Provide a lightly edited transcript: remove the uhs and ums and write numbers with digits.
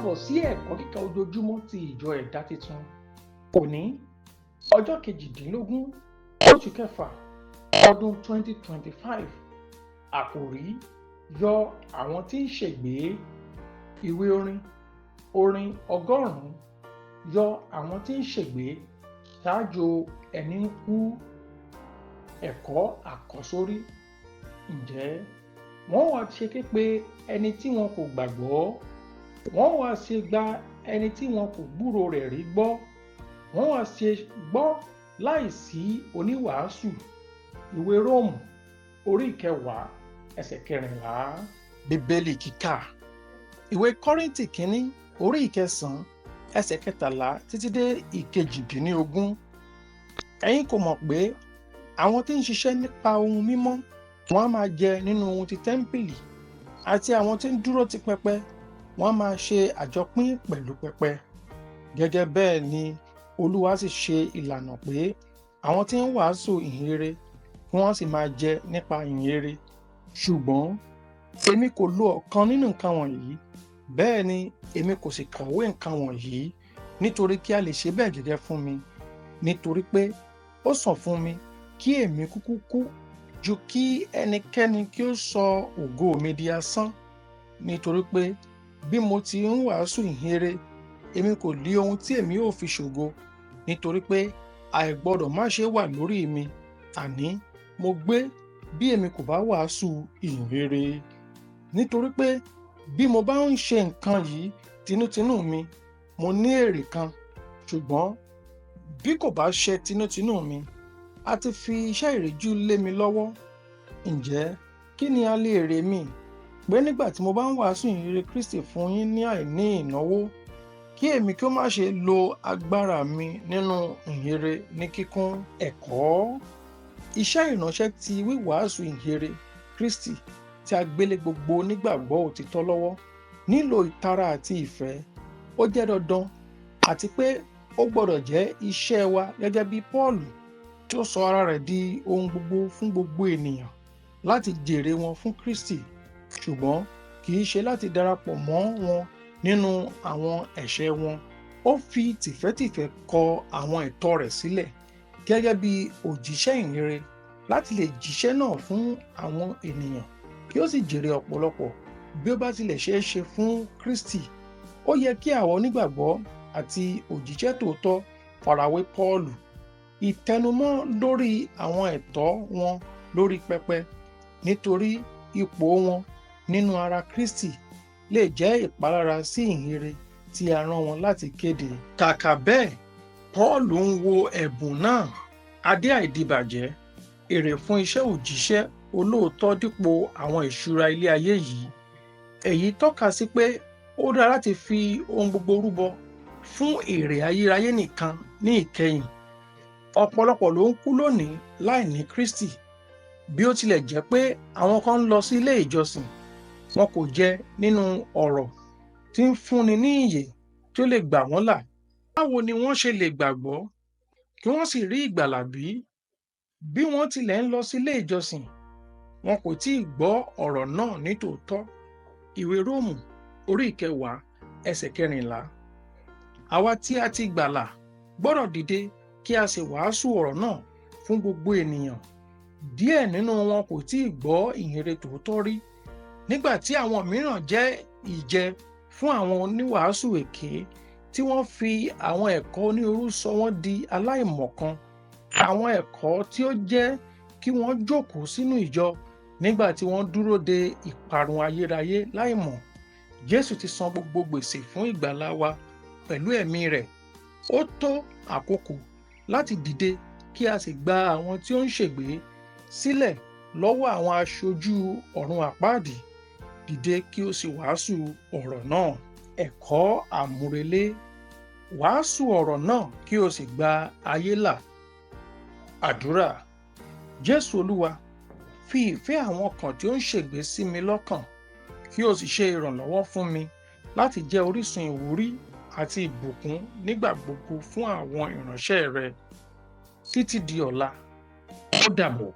káàbọ̀ sí ẹ̀kọ́ kíkà ojoojúmọ́ ti ìjọ ẹ̀dá tuntun. Òní ọjọ́ 18 oṣù kẹfà ọdún 2025. Àkòrí: yọ àwọn tí ń ṣègbé. Ìwé orin 100. Yọ àwọn tí ń ṣègbé ṣáájú ẹni ń kú. Ẹ̀kọ́ àkọ́sórí: ǹjẹ́ wọ́n wá ṣe ké pe ẹni tí wọn kò gbàgbọ́? Wọ́n wá ṣe gba ẹni tí wọn kò gbúròó rẹ̀ rí gbọ́? Wọ́n wá ṣe gbọ́ láìsí oníwàásù? Ìwé Róòmù orí 10 ẹsẹ̀ 14. Bíbélì kíkà: ìwé Kọ́ríńtì kínní orí 9 ẹsẹ̀ 13 títí dé 18. Ẹ̀yin kò mọ̀ pé àwọn tí ń ṣiṣẹ́ nípa ohun mímọ́ wọ́n á máa jẹ nínú ohun ti tẹ́ḿpìlì, àti àwọn tí ń dúró ti pẹpẹ wọ́n á máa ṣe àjọpín pẹ̀lú pẹpẹ. Gẹ́gẹ́ bẹ́ẹ̀ ni Olúwa sì ṣe ìlànà pé àwọn tí ń wàásù ìhìnrere kí wọ́n sì máa jẹ nípa ìhìnrere. Ṣùgbọ́n èmi kò lo ọ̀kan nínú nǹkan wọ̀nyí, bẹ́ẹ̀ ni èmi kò sì kọ̀wé nǹkan wọ̀nyí nítorí kí a lè ṣe bẹ́ẹ̀ gẹ́gẹ́ fún mi, nítorí pé ó sàn fún mi kí èmi kúkú kú ju kí ẹnikẹ́ni kí ó sọ ògo mi di asán. Nítorí pé bí mo ti ń wàásù ìhìnrere, èmi kò lí ohun tí èmi yóò fi ṣògo, nítorí pé àìgbọdọ̀ má ṣe wà lórí mi, àní mo gbé bí èmi kò bá wàásù ìhìnrere. Nítorí pé bí mo bá ń ṣe nǹkan yìí tinútinú mi, mo ní èrè kan, ṣùgbọ́n bí kò bá ṣe tinútinú mi, a ti fi iṣẹ́ ìríjú lé mi lọ́wọ́. Ǹjẹ́ kí ni a lè èrè mi? Pé nígbà tí mo bá ń wàásù ìhìnrere Kristi fún yín ní àìní ìnáwó, kí èmi kí ó má ṣe lo agbára mi nínú ìhìnrere ní kíkún. Ẹ̀kọ́: iṣẹ́ ìránṣẹ́ ti wíwàásù ìhìnrere Kristi tí a gbélé gbogbo onígbàgbọ́ òtítọ́ lọ́wọ́ nílò ìtara àti ìfẹ́. Ó jẹ́ dandan àti pé ó gbọ́dọ̀ jẹ́ iṣẹ́ wa, gẹ́gẹ́ bí Pọ́ọ̀lù tí ó sọ ara rẹ̀ di ohun gbogbo fún gbogbo ènìyàn láti jèrè wọn fún Kristi, ṣùgbọ́n kì í ṣe láti darapọ̀ mọ́ wọn nínú àwọn ẹ̀ṣẹ̀ wọn. Ó fi tìfẹ́tìfẹ́ kọ àwọn ẹ̀tọ́ rẹ̀ sílẹ̀ gẹ́gẹ́ bí òjíṣẹ́ ìhìnrere láti lè jíṣẹ́ náà fún àwọn ènìyàn kí ó sì jèrè ọ̀pọ̀lọpọ̀ bí ó bá tilẹ̀ ṣeé ṣe fún Kristi. Ó yẹ kí àwọn onígbàgbọ́ àti òjíṣẹ́ tòótọ́ farawé Pọ́ọ̀lù. Ìtẹnumọ́ lórí àwọn ẹ̀tọ́ wọn lórí pẹpẹ nítorí ipò wọn nínú ara Kristi lè jẹ́ ìpalára sí ìhìnrere tí a rán wọn láti kéde. Kàkà bẹ́ẹ̀, Pọ́ọ̀lù ń wo ẹ̀bùn náà, adé àìdíbàjẹ́, èrè fún iṣẹ́ òjíṣẹ́ olóòótọ́ dípò àwọn ìṣúra ilé ayé yìí. Èyí tọ́ka sí pé ó dára láti fi ohun gbogbo rúbọ fún èrè ayérayé nìkan ní ìkẹyìn. Ọ̀pọ̀lọpọ̀ ló ń kú lónìí láì ní Kristi. Bí ó tilẹ̀ jẹ́ pé àwọn kan ń lọ sí ilé ìjọsìn, wọn kò jẹ nínú ọ̀rọ̀ tí ń fúnni ní ìyè tí ó lè gbà wọ́n là. Báwo ni wọ́n ṣe lè gbàgbọ́ kí wọ́n sì rí ìgbàlà bí? Bí wọ́n tilẹ̀ ń lọ sí ilé ìjọsìn, wọn kò tí ì gbọ́ ọ̀rọ̀ náà ní tòótọ́. Ìwé Róòmù orí 10 ẹsẹ̀ 14. Àwa tí a ti gbàlà gbọ́dọ̀ dìde kí a sì wàásù ọ̀rọ̀ náà fún gbogbo ènìyàn. Díẹ̀ nínú wọn kò tí ì gbọ́ ìhìnrere tòótọ́ rí, nígbà tí àwọn mìíràn jẹ́ ìjẹ fún àwọn oníwàásù èké tí wọ́n fi àwọn ẹ̀kọ́ onírúurú sọ wọ́n di aláìmọ̀kan. Àwọn ẹ̀kọ́ tí ó jẹ́ kí wọ́n jókòó sínú ìjọ nígbà tí wọ́n dúró de ìparun ayérayé láìmọ̀. Jésù ti san gbogbo gbèsè fún ìgbàlà wa pẹ̀lú ẹ̀mí rẹ̀. Ó tó àkókò láti dìde kí a sì gba àwọn tí ó ń ṣègbé sílẹ̀ lọ́wọ́ àwọn aṣojú ọ̀run àpáàdì. Dìde kí o sì wàásù ọ̀rọ̀ náà. Ẹ̀kọ́ àmúrelé: wàásù ọ̀rọ̀ náà kí o sì gba ayé là. Àdúrà: Jésù Olúwa, fi ìfẹ́ àwọn kan tí ó ń ṣègbé sí mi lọ́kàn, kí o sì ṣe ìrànlọ́wọ́ fún mi láti jẹ́ orísun ìwúrí àti ìbùkún nígbà gbogbo fún àwọn ìránṣẹ́ rẹ. Títí di ọ̀la, ó dàbọ̀.